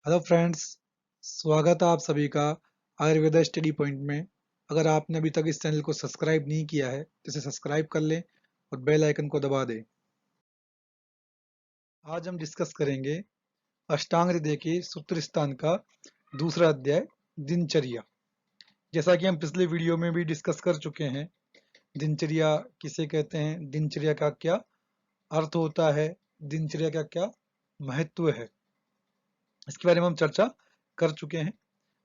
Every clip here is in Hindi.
हेलो फ्रेंड्स, स्वागत है आप सभी का आयुर्वेदा स्टडी पॉइंट में। अगर आपने अभी तक इस चैनल को सब्सक्राइब नहीं किया है तो इसे सब्सक्राइब कर लें और बेल आइकन को दबा दें। आज हम डिस्कस करेंगे अष्टांग हृदय के सूत्र स्थान का दूसरा अध्याय, दिनचर्या। जैसा कि हम पिछले वीडियो में भी डिस्कस कर चुके हैं, दिनचर्या किसे कहते हैं, दिनचर्या का क्या अर्थ होता है, दिनचर्या का क्या महत्व है, इसके बारे में हम चर्चा कर चुके हैं।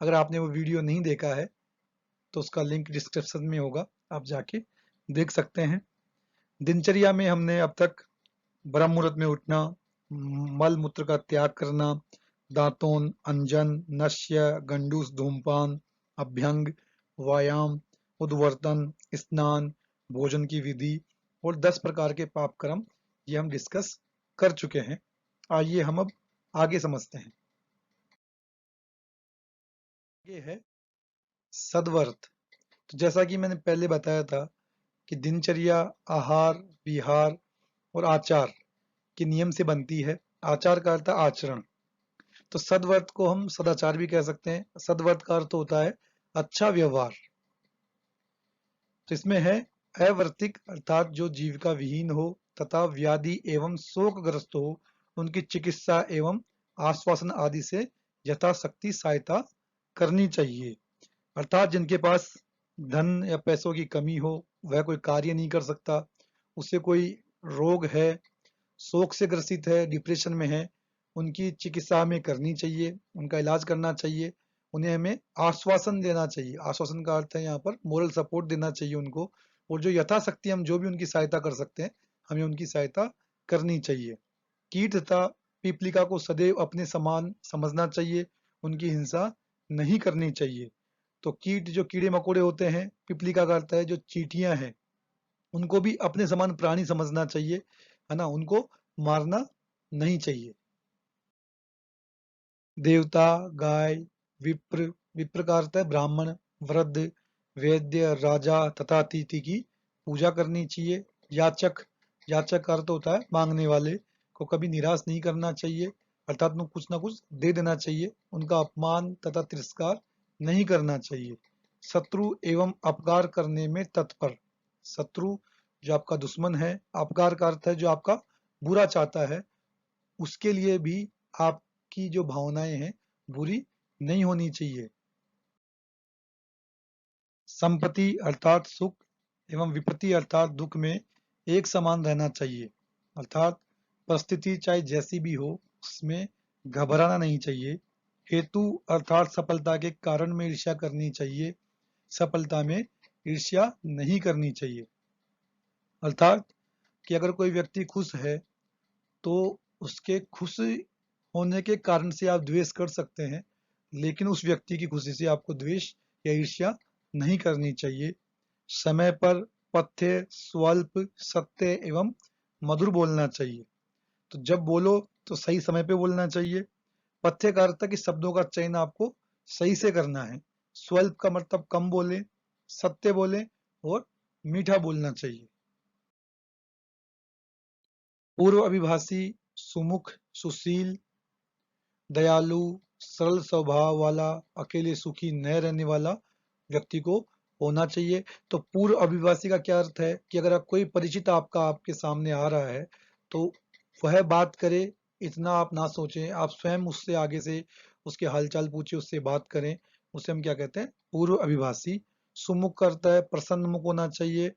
अगर आपने वो वीडियो नहीं देखा है तो उसका लिंक डिस्क्रिप्शन में होगा, आप जाके देख सकते हैं। दिनचर्या में हमने अब तक ब्रह्म मुहूर्त में उठना, मल मूत्र का त्याग करना, दातून, अंजन, नश्य, गंडूस, धूमपान, अभ्यंग, व्यायाम, उद्वर्तन, स्नान, भोजन की विधि और 10 प्रकार के पाप कर्म, ये हम डिस्कस कर चुके हैं। आइए हम अब आगे समझते हैं। ये है सद्वर्त। तो जैसा कि मैंने पहले बताया था कि दिनचर्या आहार, विहार और आचार के नियम से बनती है। आचार का अर्थ है आचरण। तो सद्वर्त को हम सदाचार भी कह सकते हैं। सद्वर्त का अर्थ होता है अच्छा व्यवहार। तो इसमें है अवर्तिक, अर्थात जो जीविका विहीन हो तथा व्याधि एवं शोकग्रस्त हो, उनकी चिकित्सा एवं आश्वासन आदि से यथाशक्ति सहायता करनी चाहिए। अर्थात जिनके पास धन या पैसों की कमी हो, वह कोई कार्य नहीं कर सकता, उसे कोई रोग है, शोक से ग्रसित है, डिप्रेशन में है, उनकी चिकित्सा हमें करनी चाहिए, उनका इलाज करना चाहिए, उन्हें हमें आश्वासन देना चाहिए। आश्वासन का अर्थ है यहाँ पर मोरल सपोर्ट देना चाहिए उनको, और जो यथाशक्ति हम जो भी उनकी सहायता कर सकते हैं, हमें उनकी सहायता करनी चाहिए। कीट तथा पीपलिका को सदैव अपने समान समझना चाहिए, उनकी हिंसा नहीं करनी चाहिए। तो कीट जो कीड़े मकोड़े होते हैं, पिपलिका का अर्थ है जो चींटियां हैं, उनको भी अपने समान प्राणी समझना चाहिए, है ना, उनको मारना नहीं चाहिए। देवता, गाय, विप्र, विप्र का अर्थ है ब्राह्मण, वृद्ध, वैद्य, राजा तथा अतिथि की पूजा करनी चाहिए। याचक, याचक का अर्थ होता है मांगने वाले को कभी निराश नहीं करना चाहिए, अर्थात उनको कुछ ना कुछ दे देना चाहिए, उनका अपमान तथा तिरस्कार नहीं करना चाहिए। शत्रु एवं अपकार करने में तत्पर। शत्रु जो आपका दुश्मन है, अपकार का अर्थ है जो आपका बुरा चाहता है, उसके लिए भी आपकी जो भावनाएं हैं बुरी नहीं होनी चाहिए। संपत्ति अर्थात सुख एवं विपत्ति अर्थात दुख में एक समान रहना चाहिए। अर्थात परिस्थिति चाहे जैसी भी हो, उसमें घबराना नहीं चाहिए। हेतु अर्थात सफलता के कारण में ईर्ष्या करनी चाहिए, सफलता में ईर्ष्या नहीं करनी चाहिए। अर्थात कि अगर कोई व्यक्ति खुश है तो उसके खुश होने के कारण से आप द्वेष कर सकते हैं, लेकिन उस व्यक्ति की खुशी से आपको द्वेष या ईर्ष्या नहीं करनी चाहिए। समय पर, पथ्य, स्वल्प, सत्य एवं मधुर बोलना चाहिए। तो जब बोलो तो सही समय पे बोलना चाहिए। पथ्य का अर्थ है कि शब्दों का चयन आपको सही से करना है। स्वल्प का मतलब कम बोले, सत्य बोले और मीठा बोलना चाहिए। पूर्व अभिभाषी, सुमुख, सुशील, दयालु, सरल स्वभाव वाला, अकेले सुखी न रहने वाला व्यक्ति को होना चाहिए। तो पूर्व अभिभाषी का क्या अर्थ है कि अगर कोई परिचित आपका आपके सामने आ रहा है तो वह बात करे, इतना आप ना सोचें, आप स्वयं उससे आगे से उसके हालचाल पूछे, उससे बात करें, उसे हम क्या कहते हैं, पूर्व अभिभाषी। सुमुख करता है प्रसन्न मुख होना चाहिए,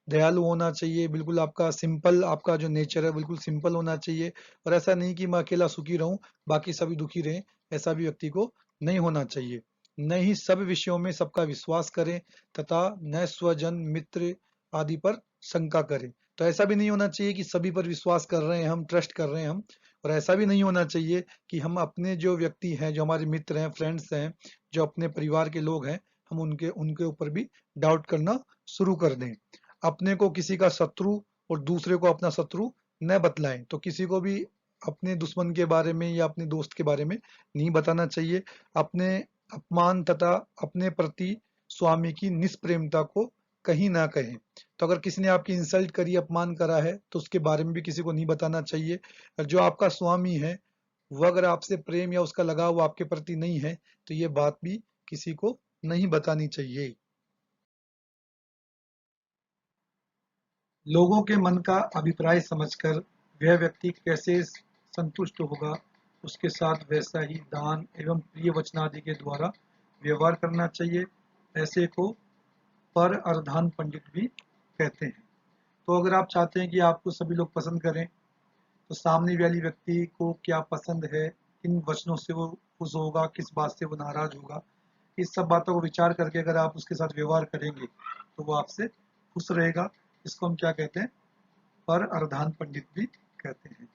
दयालु होना चाहिए, बिल्कुल आपका सिंपल, आपका जो नेचर है बिल्कुल सिंपल होना चाहिए। और ऐसा नहीं कि मैं अकेला सुखी रहूं, बाकी सभी दुखी रहें, ऐसा भी व्यक्ति को नहीं होना चाहिए। न ही सब विषयों में सबका विश्वास करें तथा न स्वजन, मित्र आदि पर शंका करें। तो ऐसा भी नहीं होना चाहिए कि सभी पर विश्वास कर रहे हैं हम, ट्रस्ट कर रहे हैं हम, और ऐसा भी नहीं होना चाहिए कि हम अपने जो व्यक्ति हैं, जो हमारे मित्र हैं, फ्रेंड्स हैं, जो अपने परिवार के लोग हैं, हम उनके उनके ऊपर भी डाउट करना शुरू कर दें। अपने को किसी का शत्रु और दूसरे को अपना शत्रु न बतलाएं। तो किसी को भी अपने दुश्मन के बारे में या अपने दोस्त के बारे में नहीं बताना चाहिए। अपने अपमान तथा अपने प्रति स्वामी की निष्प्रेमता को कहीं ना कहें। तो अगर किसी ने आपकी इंसल्ट करी, अपमान करा है, तो उसके बारे में भी किसी को नहीं बताना चाहिए। और जो आपका स्वामी है वो अगर आपसे प्रेम या उसका लगाव आपके प्रति नहीं है तो ये बात भी किसी को नहीं बतानी चाहिए। लोगों के मन का अभिप्राय समझकर वह व्यक्ति कैसे संतुष्ट होगा, उसके साथ वैसा ही दान एवं प्रिय वचन आदि के द्वारा व्यवहार करना चाहिए। ऐसे को पर अर्धान पंडित भी कहते हैं। तो अगर आप चाहते हैं कि आपको सभी लोग पसंद करें, तो सामने वाली व्यक्ति को क्या पसंद है, किन वचनों से वो खुश होगा, किस बात से वो नाराज होगा, इस सब बातों को विचार करके अगर आप उसके साथ व्यवहार करेंगे तो वो आपसे खुश रहेगा। इसको हम क्या कहते हैं, पर अर्धान पंडित भी कहते हैं।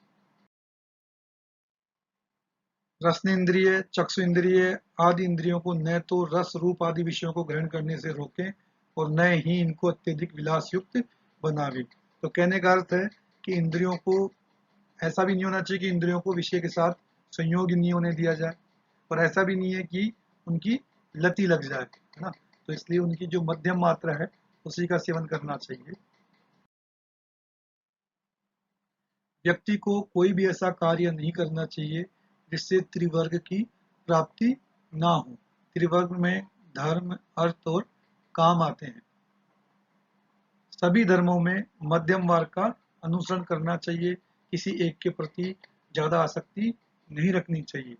रसनेन्द्रिय, चक्षु इंद्रिय आदि इंद्रियों को न तो रस रूप आदि विषयों को ग्रहण करने से रोकें और न ही इनको अत्यधिक विलास युक्त बनावे। तो कहने का अर्थ है कि इंद्रियों को ऐसा भी नहीं होना चाहिए कि इंद्रियों को विषय के साथ संयोग नहीं होने दिया जाए, और ऐसा भी नहीं है कि उनकी लती लग जाए, है ना। तो इसलिए उनकी जो मध्यम मात्रा है उसी का सेवन करना चाहिए। व्यक्ति को कोई भी ऐसा कार्य नहीं करना चाहिए जिससे त्रिवर्ग की प्राप्ति ना हो। त्रिवर्ग में धर्म, अर्थ और काम आते हैं। सभी धर्मों में मध्यम मार्ग का अनुसरण करना चाहिए। किसी एक के प्रति ज्यादा आसक्ति नहीं रखनी चाहिए।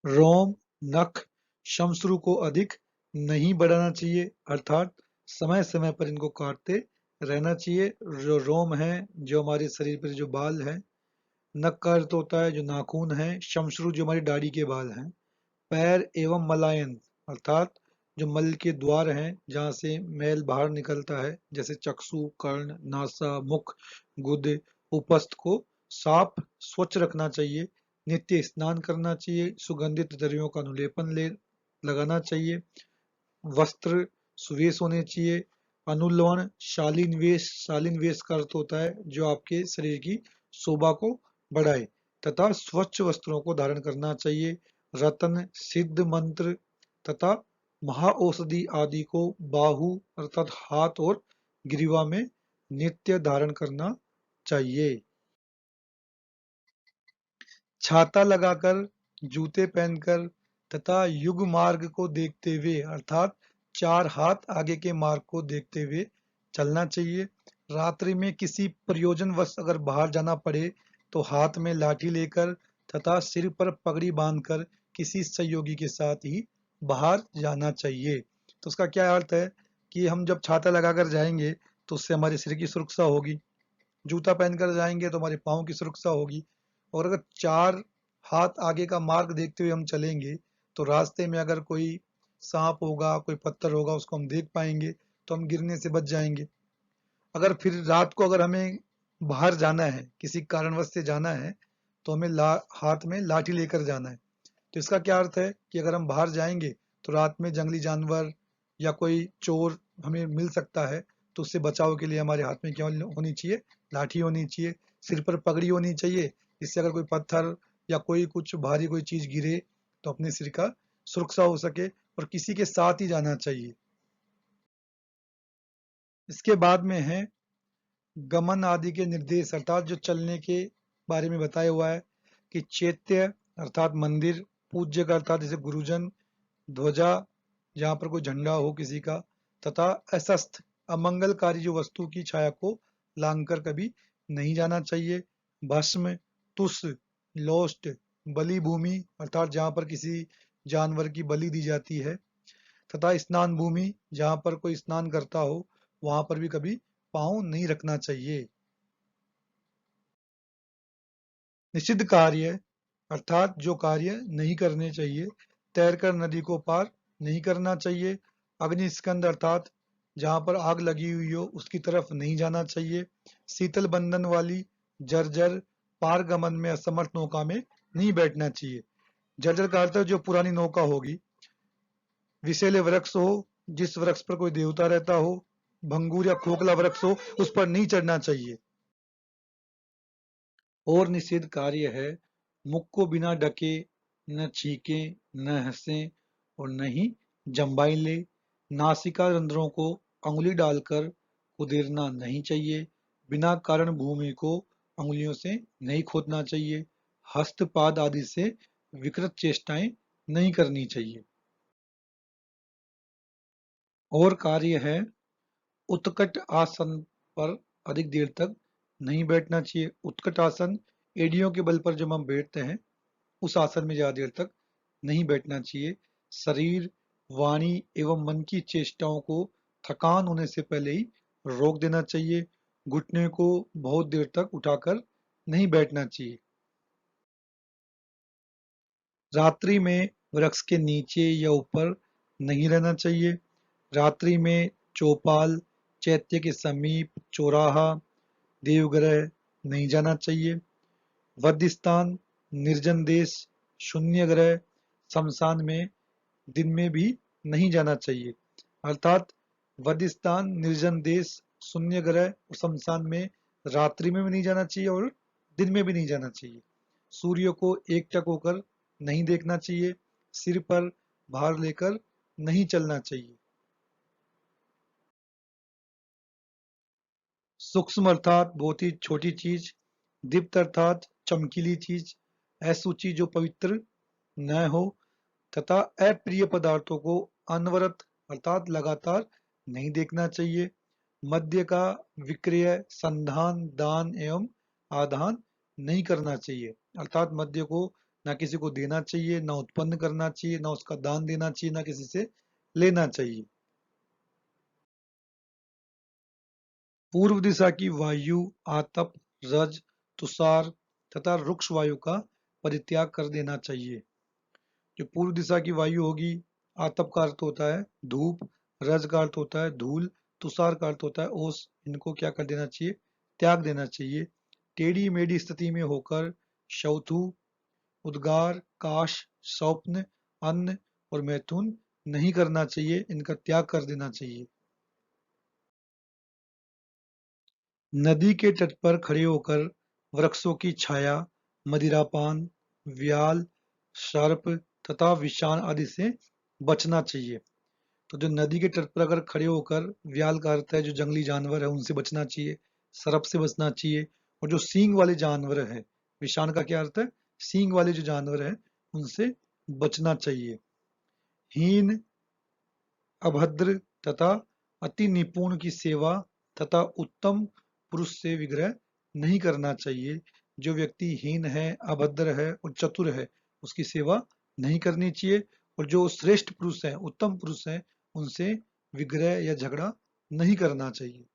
रोम, नख, श्मश्रु को अधिक नहीं बढ़ाना चाहिए, अर्थात समय समय पर इनको काटते रहना चाहिए। जो रोम है, जो हमारे शरीर पर जो बाल है, नख का अर्थ होता है जो नाखून है, श्मश्रु जो हमारी दाढ़ी के बाल हैं, पैर एवं मलायन अर्थात जो मल के द्वार हैं जहाँ से मैल बाहर निकलता है, जैसे चक्षु, कर्ण, नासा, मुख, गुद, उपस्थ को साफ स्वच्छ रखना चाहिए। नित्य स्नान करना चाहिए। सुगंधित द्रव्यों का अनुलेपन लगाना चाहिए। वस्त्र सुवेश होने चाहिए। अनुलोम शालीन वेश का अर्थ होता है जो आपके शरीर की शोभा को बढ़ाए, तथा स्वच्छ वस्त्रों को धारण करना चाहिए। रतन, सिद्ध मंत्र तथा महाऔषधि आदि को बाहु अर्थात हाथ और ग्रीवा में नित्य धारण करना चाहिए। छाता लगाकर, जूते पहनकर तथा युग मार्ग को देखते हुए अर्थात चार हाथ आगे के मार्ग को देखते हुए चलना चाहिए। रात्रि में किसी प्रयोजनवश अगर बाहर जाना पड़े तो हाथ में लाठी लेकर तथा सिर पर पगड़ी बांधकर किसी सहयोगी के साथ ही बाहर जाना चाहिए। तो उसका क्या अर्थ है कि हम जब छाता लगाकर जाएंगे तो उससे हमारे सिर की सुरक्षा होगी, जूता पहनकर जाएंगे तो हमारे पाँव की सुरक्षा होगी, और अगर चार हाथ आगे का मार्ग देखते हुए हम चलेंगे तो रास्ते में अगर कोई सांप होगा, कोई पत्थर होगा, उसको हम देख पाएंगे तो हम गिरने से बच जाएंगे। अगर फिर रात को अगर हमें बाहर जाना है, किसी कारणवश से जाना है, तो हमें हाथ में लाठी लेकर जाना है। तो इसका क्या अर्थ है कि अगर हम बाहर जाएंगे तो रात में जंगली जानवर या कोई चोर हमें मिल सकता है, तो उससे बचाव के लिए हमारे हाथ में क्या होनी चाहिए, लाठी होनी चाहिए। सिर पर पगड़ी होनी चाहिए, जिससे अगर कोई पत्थर या कोई कुछ भारी कोई चीज गिरे तो अपने सिर का सुरक्षा हो सके, और किसी के साथ ही जाना चाहिए। इसके बाद में है गमन आदि के निर्देश, अर्थात जो चलने के बारे में बताया हुआ है कि चैत्य अर्थात मंदिर, पूज्य का अर्थात जैसे गुरुजन, ध्वजा जहाँ पर कोई झंडा हो किसी का, तथा असस्थ अमंगलकारी जो वस्तु की छाया को लांघकर कभी नहीं जाना चाहिए। भस्म, तुष, लोस्ट, बलि भूमि अर्थात जहाँ पर किसी जानवर की बलि दी जाती है, तथा स्नान भूमि जहाँ पर कोई स्नान करता हो वहां पर भी कभी पाँव नहीं रखना चाहिए। निषिद्ध कार्य अर्थात जो कार्य नहीं करने चाहिए, तैरकर नदी को पार नहीं करना चाहिए। अग्निस्कंद अर्थात जहाँ पर आग लगी हुई हो उसकी तरफ नहीं जाना चाहिए। शीतल बंधन वाली जर्जर पारगमन में असमर्थ नौका में नहीं बैठना चाहिए। जर्जर का अर्थ है जो पुरानी नौका होगी। विषैले वृक्ष हो, जिस वृक्ष पर कोई देवता रहता हो, भंगूर या खोखला वृक्ष हो, उस पर नहीं चढ़ना चाहिए। और निषिद्ध कार्य है मुख को बिना ढके न छीके, न हंसे और न ही जम्बाई ले। नासिका रंध्रों को अंगुली डालकर कुदेरना नहीं चाहिए। बिना कारण भूमि को अंगुलियों से नहीं खोदना चाहिए। हस्तपाद आदि से विकृत चेष्टाएं नहीं करनी चाहिए। और कार्य है, उत्कट आसन पर अधिक देर तक नहीं बैठना चाहिए। उत्कट आसन, एड़ियों के बल पर जब हम बैठते हैं, उस आसन में ज्यादा देर तक नहीं बैठना चाहिए। शरीर, वाणी एवं मन की चेष्टाओं को थकान होने से पहले ही रोक देना चाहिए। घुटने को बहुत देर तक उठाकर नहीं बैठना चाहिए। रात्रि में वृक्ष के नीचे या ऊपर नहीं रहना चाहिए। रात्रि में चौपाल, चैत्य के समीप, चौराहा, देवग्रह नहीं जाना चाहिए। वध स्थान, निर्जन देश, शून्य ग्रह, शमशान में दिन में भी नहीं जाना चाहिए। अर्थात वध स्थान, निर्जन देश, शून्य ग्रह और शमशान में रात्रि में भी नहीं जाना चाहिए और दिन में भी नहीं जाना चाहिए। सूर्य को एकटक होकर नहीं देखना चाहिए। सिर पर भार लेकर नहीं चलना चाहिए। सूक्ष्म अर्थात बहुत ही छोटी चीज, दीप्त अर्थात चमकीली चीज, अशुचि जो पवित्र न हो, तथा अप्रिय पदार्थों को अनवरत अर्थात लगातार नहीं देखना चाहिए। मद्य का विक्रय, संधान, दान एवं आदान नहीं करना चाहिए। अर्थात मद्य को ना किसी को देना चाहिए, ना उत्पन्न करना चाहिए, ना उसका दान देना चाहिए, ना किसी से लेना चाहिए। पूर्व दिशा की वायु, आतप, रज, तुषार तथा रुक्ष वायु का परित्याग कर देना चाहिए। जो पूर्व दिशा की वायु होगी, आतप का अर्थ होता है धूप, रज का अर्थ होता है धूल, तुषार का अर्थ होता है ओस, इनको क्या कर देना चाहिए, त्याग देना चाहिए। टेढ़ी मेढ़ी स्थिति में होकर शौथु, उद्गार, काश, स्वप्न, अन्न और मैथुन नहीं करना चाहिए, इनका त्याग कर देना चाहिए। नदी के तट पर खड़े होकर वृक्षों की छाया, मदिरापान, व्याल, सर्प तथा विषाण आदि से बचना चाहिए। तो जो नदी के तट पर अगर खड़े होकर, व्याल का अर्थ है जो जंगली जानवर है उनसे बचना चाहिए, सर्प से बचना चाहिए, और जो सींग वाले जानवर है, विषाण का क्या अर्थ है, सींग वाले जो जानवर है उनसे बचना चाहिए। हीन, अभद्र तथा अति निपुण की सेवा तथा उत्तम पुरुष से विग्रह नहीं करना चाहिए। जो व्यक्ति हीन है, अभद्र है और चतुर है, उसकी सेवा नहीं करनी चाहिए। और जो श्रेष्ठ पुरुष है, उत्तम पुरुष है, उनसे विग्रह या झगड़ा नहीं करना चाहिए।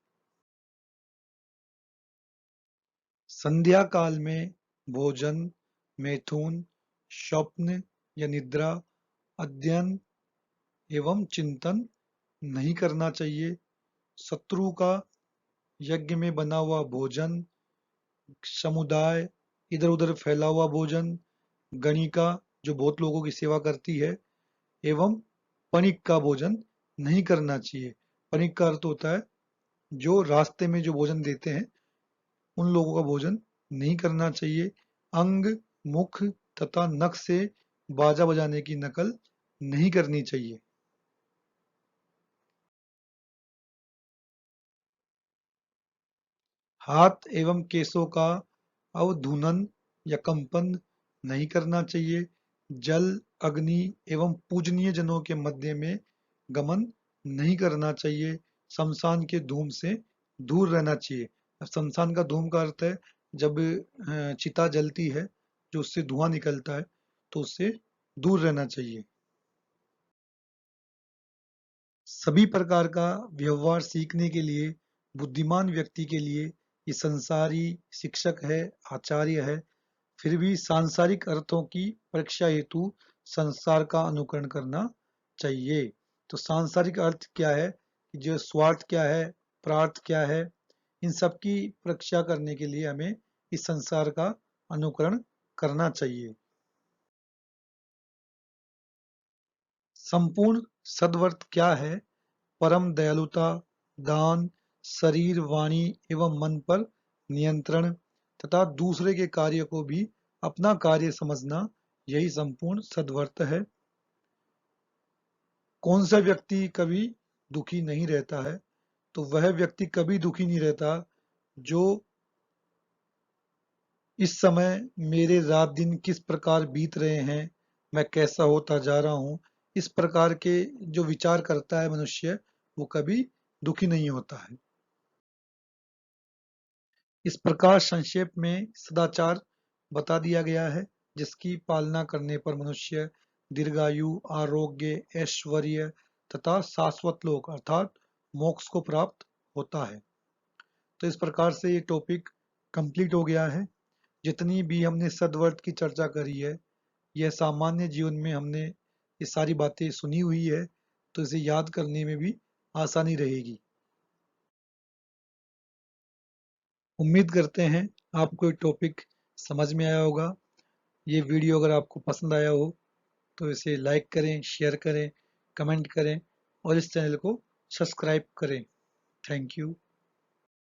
संध्या काल में भोजन, मैथुन, स्वप्न या निद्रा, अध्ययन एवं चिंतन नहीं करना चाहिए। शत्रु का यज्ञ में बना हुआ भोजन, समुदाय इधर उधर फैला हुआ भोजन, गणिका जो बहुत लोगों की सेवा करती है, एवं पणिक का भोजन नहीं करना चाहिए। पणिक का अर्थ होता है जो रास्ते में जो भोजन देते हैं, उन लोगों का भोजन नहीं करना चाहिए। अंग, मुख तथा नख से बाजा बजाने की नकल नहीं करनी चाहिए। हाथ एवं केशों का अवधूनन या कंपन नहीं करना चाहिए। जल, अग्नि एवं पूजनीय जनों के मध्य में गमन नहीं करना चाहिए। शमशान के धूम से दूर रहना चाहिए। अब शमशान का धूम का अर्थ है जब चिता जलती है, जो उससे धुआं निकलता है, तो उससे दूर रहना चाहिए। सभी प्रकार का व्यवहार सीखने के लिए बुद्धिमान व्यक्ति के लिए ये संसारी शिक्षक है, आचार्य है। फिर भी सांसारिक अर्थों की परीक्षा हेतु संसार का अनुकरण करना चाहिए। तो सांसारिक अर्थ क्या है, जो स्वार्थ क्या है, प्रार्थ क्या है, इन सब की परीक्षा करने के लिए हमें इस संसार का अनुकरण करना चाहिए। संपूर्ण सद्वर्त क्या है? परम दयालुता, दान, शरीर, वाणी एवं मन पर नियंत्रण तथा दूसरे के कार्य को भी अपना कार्य समझना, यही संपूर्ण सद्वर्त है। कौन सा व्यक्ति कभी दुखी नहीं रहता है? तो वह व्यक्ति कभी दुखी नहीं रहता जो इस समय मेरे रात दिन किस प्रकार बीत रहे हैं, मैं कैसा होता जा रहा हूँ, इस प्रकार के जो विचार करता है मनुष्य, वो कभी दुखी नहीं होता है। इस प्रकार संक्षेप में सदाचार बता दिया गया है, जिसकी पालना करने पर मनुष्य दीर्घायु, आरोग्य, ऐश्वर्य तथा शाश्वत लोक अर्थात मोक्ष को प्राप्त होता है। तो इस प्रकार से ये टॉपिक कंप्लीट हो गया है। जितनी भी हमने सदवर्थ की चर्चा करी है, यह सामान्य जीवन में हमने ये सारी बातें सुनी हुई है, तो इसे याद करने में भी आसानी रहेगी। उम्मीद करते हैं आपको ये टॉपिक समझ में आया होगा। ये वीडियो अगर आपको पसंद आया हो तो इसे लाइक करें, शेयर करें, कमेंट करें और इस चैनल को सब्सक्राइब करें। Thank you.